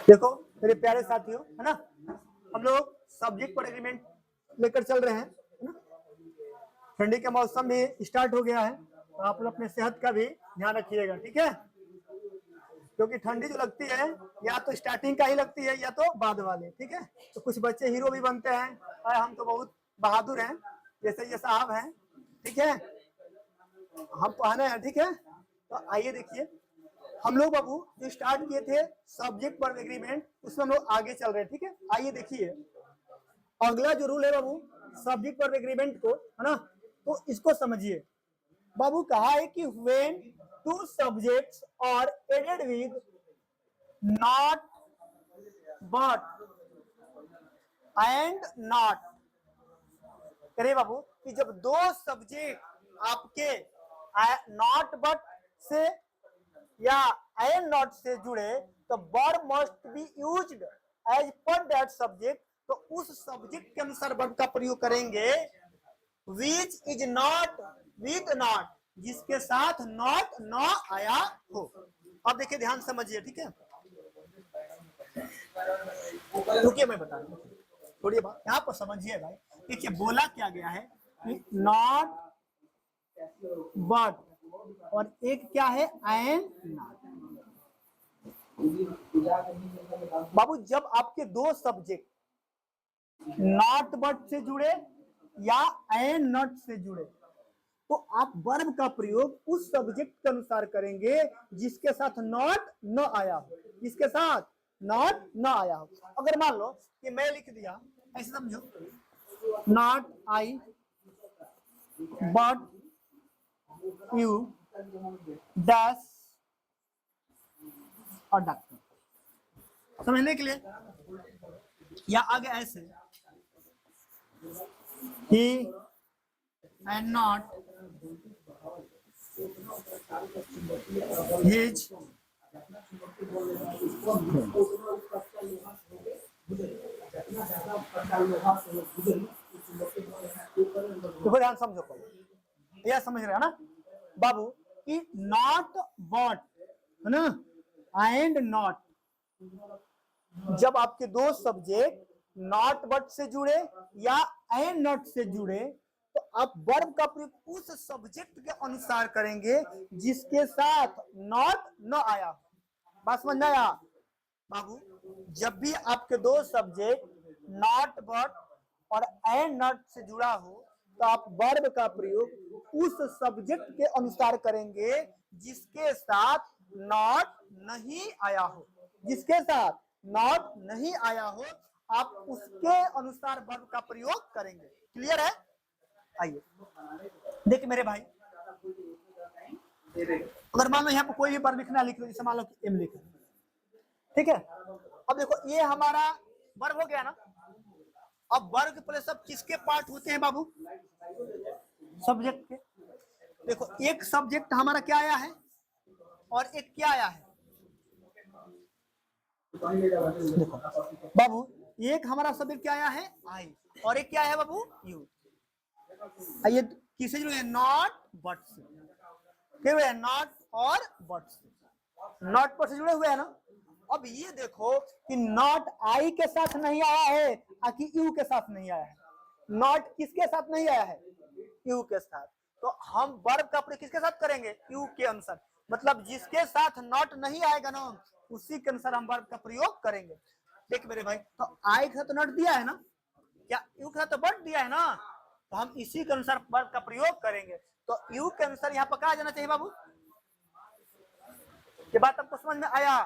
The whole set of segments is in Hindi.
देखो मेरे प्यारे साथियों, है ना, हम लोग सब्जेक्ट पर एग्रीमेंट लेकर चल रहे हैं, है ना। ठंडी का मौसम भी स्टार्ट हो गया है, तो आप लोग अपने सेहत का भी ध्यान रखिएगा, ठीक है। क्योंकि ठंडी जो लगती है या तो स्टार्टिंग का ही लगती है या तो बाद वाले, ठीक है। तो कुछ बच्चे हीरो भी बनते हैं और हम तो बहुत बहादुर हैं, जैसे ये साहब हैं, ठीक है। हम पहने हैं, ठीक है। तो आइए देखिए, हम लोग बाबू जो स्टार्ट किए थे सब्जेक्ट पर एग्रीमेंट, उसमें हम लोग आगे चल रहे हैं, ठीक है। आइए देखिए, अगला जो रूल है बाबू सब्जेक्ट पर एग्रीमेंट को, है ना, तो इसको समझिए। बाबू कहा है कि when two subjects are added with not but and not, करे बाबू कि जब दो सब्जेक्ट आपके नॉट बट से या एंड नॉट से जुड़े तो verb must be used as per that subject, तो उस सब्जेक्ट के अनुसार वर्ब का प्रयोग करेंगे। Which is not with not, जिसके साथ नॉट न आया हो। अब देखिए ध्यान समझिए, ठीक है। रुकिए मैं बता रहा हूँ थोड़ी बात यहाँ पर समझिए भाई। देखिए बोला क्या गया है, नॉट बट और एक क्या है एंड नॉट। बाबू जब आपके दो सब्जेक्ट नॉट बट से जुड़े या एंड नॉट से जुड़े तो आप वर्ब का प्रयोग उस सब्जेक्ट के अनुसार करेंगे जिसके साथ नॉट न आया हो, जिसके साथ नॉट न आया हो। अगर मान लो कि मैं लिख दिया, ऐसे समझो, not I but you dash और डॉक्टर, समझने के लिए। या आगे ऐसे ही एंड नॉट हिज, देखो ध्यान समझो, यह समझ रहे हैं ना बाबू कि नॉट बट, है ना, एंड नॉट, जब आपके दो सब्जेक्ट नॉट बट से जुड़े या एंड नॉट से जुड़े तो आप वर्ब का प्रयोग उस सब्जेक्ट के अनुसार करेंगे जिसके साथ नॉट न आया। बात समझ में आया बाबू? जब भी आपके दो सब्जेक्ट नॉट बट और एंड नॉट से जुड़ा हो तो आप वर्ब का प्रयोग उस सब्जेक्ट के अनुसार करेंगे जिसके साथ नॉट नहीं आया हो, जिसके साथ नॉट नहीं आया हो आप उसके अनुसार वर्ब का प्रयोग करेंगे। क्लियर है? आइए देखिए मेरे भाई, अगर मान लो यहाँ पर कोई भी वर्ब लिखना लिख लो, जैसे मान लो एम लिख, ठीक है। अब देखो ये हमारा वर्ब हो गया ना। अब वर्ब के पहले सब किसके पार्ट होते हैं बाबू? सब्जेक्ट के। देखो एक सब्जेक्ट हमारा क्या आया है और एक क्या आया है। देखो बाबू एक हमारा सब्जेक्ट क्या आया है आई और एक क्या है बाबू यू। ये किससे जुड़े हैं? नॉट बट से। क्या हुए? नॉट और बट से, नॉट बट से जुड़े हुए हैं ना। अब ये देखो कि नॉट आई के साथ नहीं आया है कि यू के साथ नहीं आया है। नॉट किसके साथ नहीं आया है? यू के साथ। तो हम वर्ब का प्रयोग किसके साथ करेंगे? यू के अनुसार। मतलब जिसके साथ नॉट नहीं आएगा ना उसी के अनुसार हम वर्ब का प्रयोग करेंगे। देख मेरे भाई, तो आई के साथ नॉट दिया है ना, क्या यू के साथ तो बट दिया है ना, तो हम इसी के अनुसार वर्ब का प्रयोग करेंगे। तो यू के अनुसार यहाँ पर कहा जाना चाहिए बाबू। ये बात आपको समझ में आया?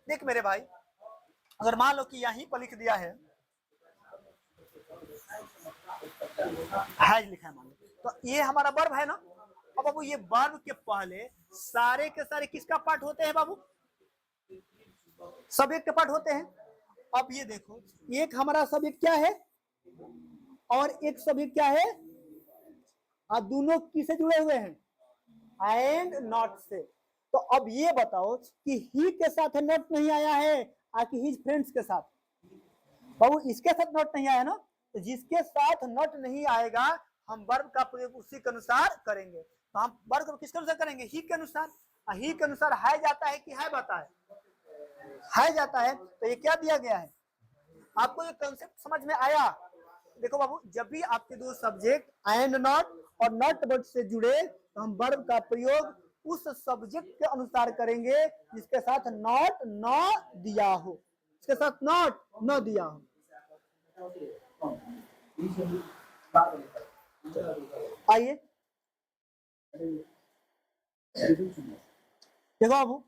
देख मेरे भाई, अगर मान लो कि यहीं पर लिख दिया है हैज लिखा है मान लो, तो ये हमारा वर्ब है ना। अब बाबू ये वर्ब के पहले सारे के सारे किसका पार्ट होते हैं बाबू? सब्जेक्ट के पार्ट होते हैं। अब ये देखो एक हमारा सब्जेक्ट क्या है और एक सब्जेक्ट क्या है, अब दोनों किससे जुड़े हुए हैं? एंड नॉट से। तो अब ये बताओ कि ही के साथ नॉट नहीं आया है कि हिज फ्रेंड्स के साथ? बाबू इसके साथ नॉट नहीं आया ना, तो जिसके साथ नॉट नहीं आएगा हम वर्ब का प्रयोग उसी के अनुसार करेंगे। तो हम वर्ब किसके अनुसार करेंगे? ही के अनुसार। ही के अनुसार है जाता है कि है आता है? है जाता है तो ये क्या दिया गया है। आपको ये कंसेप्ट समझ में आया। देखो बाबू, जब भी आपके दो सब्जेक्ट एंड नॉट और नॉट वर्ड से जुड़े तो हम वर्ब का प्रयोग उस सब्जेक्ट के अनुसार करेंगे जिसके साथ नॉट न दिया हो, इसके साथ नॉट न दिया हो। आइए देखो बाबू,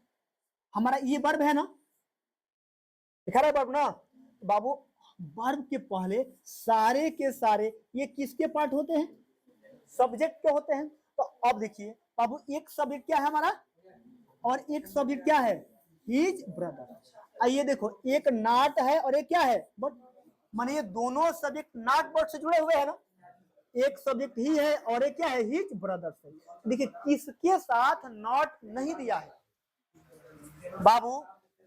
हमारा ये वर्ब है ना, दिखा रहा है वर्ब ना बाबू। वर्ब के पहले सारे के सारे ये किसके पार्ट होते हैं, सब्जेक्ट के होते हैं। तो अब देखिए बाबू, एक सब्जेक्ट क्या है हमारा और एक सब्जेक्ट क्या है, हिज ब्रदर। आइए देखो, एक नॉट है और एक क्या है बट, माने ये दोनों सब्जेक्ट नॉट बट से जुड़े हुए हैं ना। एक सब्जेक्ट ही है और एक क्या है, हिज ब्रदर से। देखिए किसके साथ नॉट नहीं दिया है बाबू,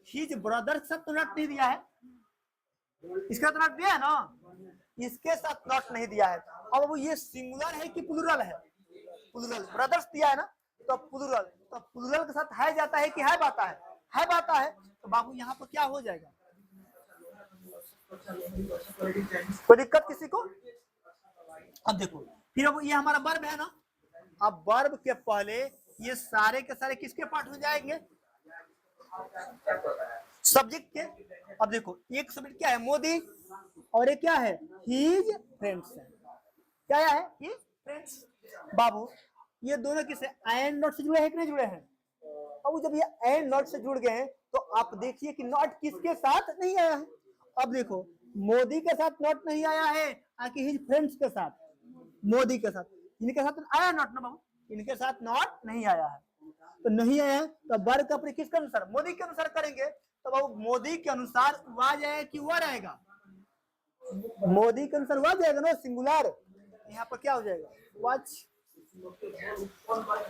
हिज ब्रदर के साथ तो नॉट नहीं दिया है, इसके साथ नॉट दिया है ना, इसके साथ नॉट नहीं दिया है। अब वो ये सिंगुलर है कि प्लूरल है, प्लूरल ब्रदर्स दिया है ना, तो प्लूरल, तो प्लूरल के साथ है जाता है कि है बाता है बाता है। तो बाबू यहाँ पर क्या हो जाएगा, कोई दिक्कत किसी को। अब देखो फिर अब ये हमारा वर्ब है ना, अब वर्ब के पहले ये सारे के सारे किसके पार्ट हो जाएंगे, सब्जेक्ट के। अब देखो एक सब्जेक्ट क्या है, मोदी, और एक क्या है, हिज फ्रेंड्स है। क्या है, हिज फ्रेंड्स। बाबू ये दोनों किसे एंड नॉट से जुड़े हैं कि नहीं जुड़े हैं। अब जब ये एंड नॉट से जुड़ गए हैं तो आप देखिए कि नॉट किसके साथ नहीं आया है। अब देखो मोदी के साथ नॉट नहीं आया है, आके हिज फ्रेंड्स के साथ, मोदी के साथ, इनके साथ आया नॉट ना बाबू, इनके साथ नॉट नहीं आया है। तो नहीं आया तो वर्ग का प्रयोग किसके अनुसार, मोदी के अनुसार करेंगे। तो बाबू मोदी के अनुसार वाज आएगा कि वर आएगा, मोदी के अनुसार वाज आएगा ना, सिंगुलर। यहाँ पर क्या हो जाएगा, वाच।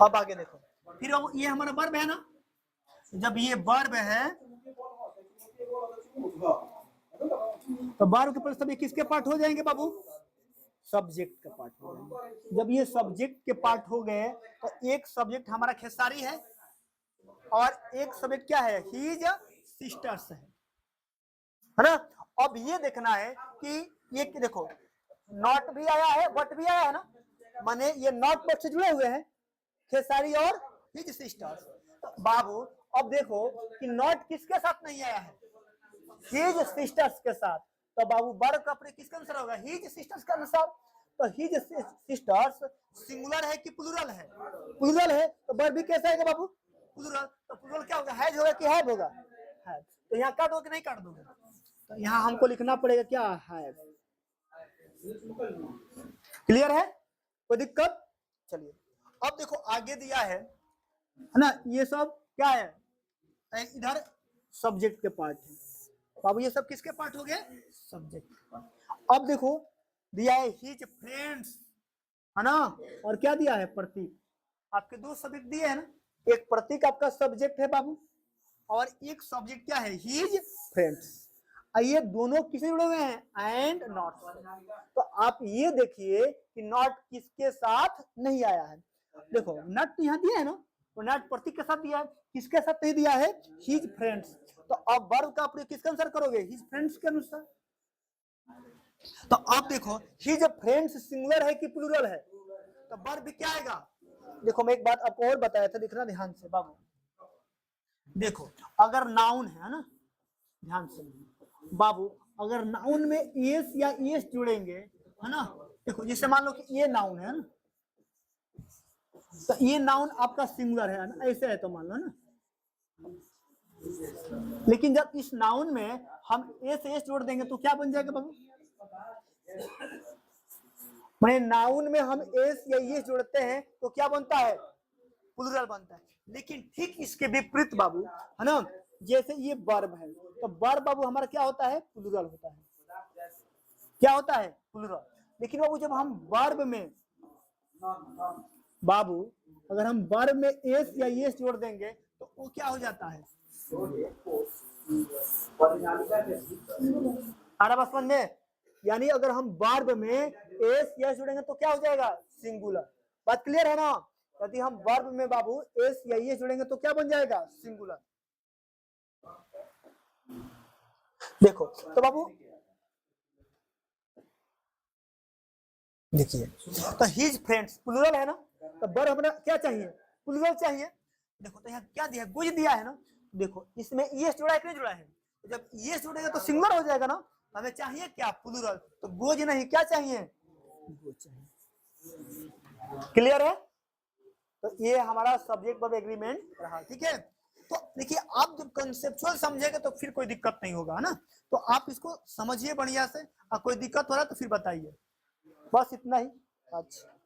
अब आगे देखो, फिर अब ये हमारा वर्ब है ना, जब ये वर्ब है तो वर्ब के पर किसके पार्ट हो जाएंगे बाबू, सब्जेक्ट के पार्ट हो जाएंगे। जब ये सब्जेक्ट के पार्ट हो गए तो एक सब्जेक्ट हमारा खेसारी है और एक सब्जेक्ट क्या है, हिज सिस्टर्स है ना। अब ये देखना है कि ये देखो नॉट भी आया है बट भी आया है ना, माने ये नॉट बट से जुड़े हुए हैं खेसारी और हिज सिस्टर्स। तो बाबू अब देखो कि नॉट किसके साथ नहीं आया है, हिज सिस्टर्स के साथ। तो बाबू वर्ब का प्रयोग किसके अनुसार होगा, हिज सिस्टर्स के अनुसार। तो हिज सिस्टर्स सिंगुलर है कि प्लूरल है, प्लूरल है। तो वर्ब भी कैसा है बाबू, प्लूरल। तो प्लूरल क्या होगा, हैज होगा कि हैव होगा, हैव। तो यहाँ काट दो कि नहीं काट दोगे, तो यहाँ हमको लिखना पड़ेगा क्या, हैव। क्लियर है, कोई दिक्कत। चलिए अब देखो आगे दिया है ना, ये सब क्या है, इधर सब्जेक्ट के पार्ट है बाबू, ये सब किसके पार्ट हो गए, सब्जेक्ट। अब देखो दिया है हिज फ्रेंड्स है ना, और क्या दिया है, प्रतीक। आपके दो सब्जेक्ट दिए हैं ना, एक प्रतीक आपका सब्जेक्ट है बाबू और एक सब्जेक्ट क्या है, हिज फ्रेंड्स। ये दोनों किससे जुड़े हुए हैं, एंड नॉट। तो आप ये देखिए कि नॉट किसके साथ नहीं आया है। देखो नॉट यहाँ दिया है ना, तो नॉट प्रतीक के साथ दिया है, किसके साथ नहीं दिया है, हिज फ्रेंड्स। तो अब वर्ब का प्रयोग किसके अनुसार करोगे, हिज फ्रेंड्स के अनुसार। तो अब देखो हिज फ्रेंड्स सिंगुलर है कि प्लूरल है, तो वर्ब क्या आएगा। देखो मैं एक बात आपको और बताया था, देखना ध्यान से बाबू। देखो अगर नाउन है ना, ध्यान से बाबू, अगर नाउन में एस या एस जुड़ेंगे है ना, देखो जैसे मान लो कि ये नाउन है ना, तो ये नाउन आपका सिंगुलर है ना, ऐसे है तो मान लो ना। लेकिन जब इस नाउन में हम एस एस जोड़ देंगे तो क्या बन जाएगा बाबू, मैं नाउन में हम एस या एस जोड़ते हैं तो क्या बनता है, प्लूरल बनता है। लेकिन ठीक इसके विपरीत बाबू है ना, जैसे ये वर्ब है तो वर्ब बाबू हमारा क्या होता है, प्लूरल होता है। क्या होता है, प्लूरल। लेकिन बाबू जब हम वर्ब में बाबू, अगर हम वर्ब में एस या एस जोड़ देंगे तो वो क्या हो जाता है, बस समझ में। यानी अगर हम वर्ब में एस या जोड़ेंगे तो क्या हो जाएगा, सिंगुलर। बात क्लियर है ना। यदि हम वर्ब में बाबू एस या एस जोड़ेंगे तो क्या बन जाएगा, सिंगुलर। देखो तो बाबू देखिए, तो हिज फ्रेंड्स प्लूरल है ना, तो वर्ब हमें क्या चाहिए, प्लूरल चाहिए। देखो तो यहाँ क्या दिया, गुज दिया है ना, देखो इसमें ये जुड़ा है कि नहीं जुड़ा है, तो जब ये जुड़ेगा तो सिंगुलर हो जाएगा ना, हमें चाहिए क्या, प्लूरल, तो गोज नहीं क्या चाहिए, गोज चाहिए। क्लियर है, तो ये हमारा सब्जेक्ट वर्ब एग्रीमेंट रहा, ठीक है। तो देखिए आप जब कंसेप्चुअल समझेंगे तो फिर कोई दिक्कत नहीं होगा, है ना, तो आप इसको समझिए बढ़िया से, और कोई दिक्कत हो रहा है तो फिर बताइए, बस इतना ही। अच्छा।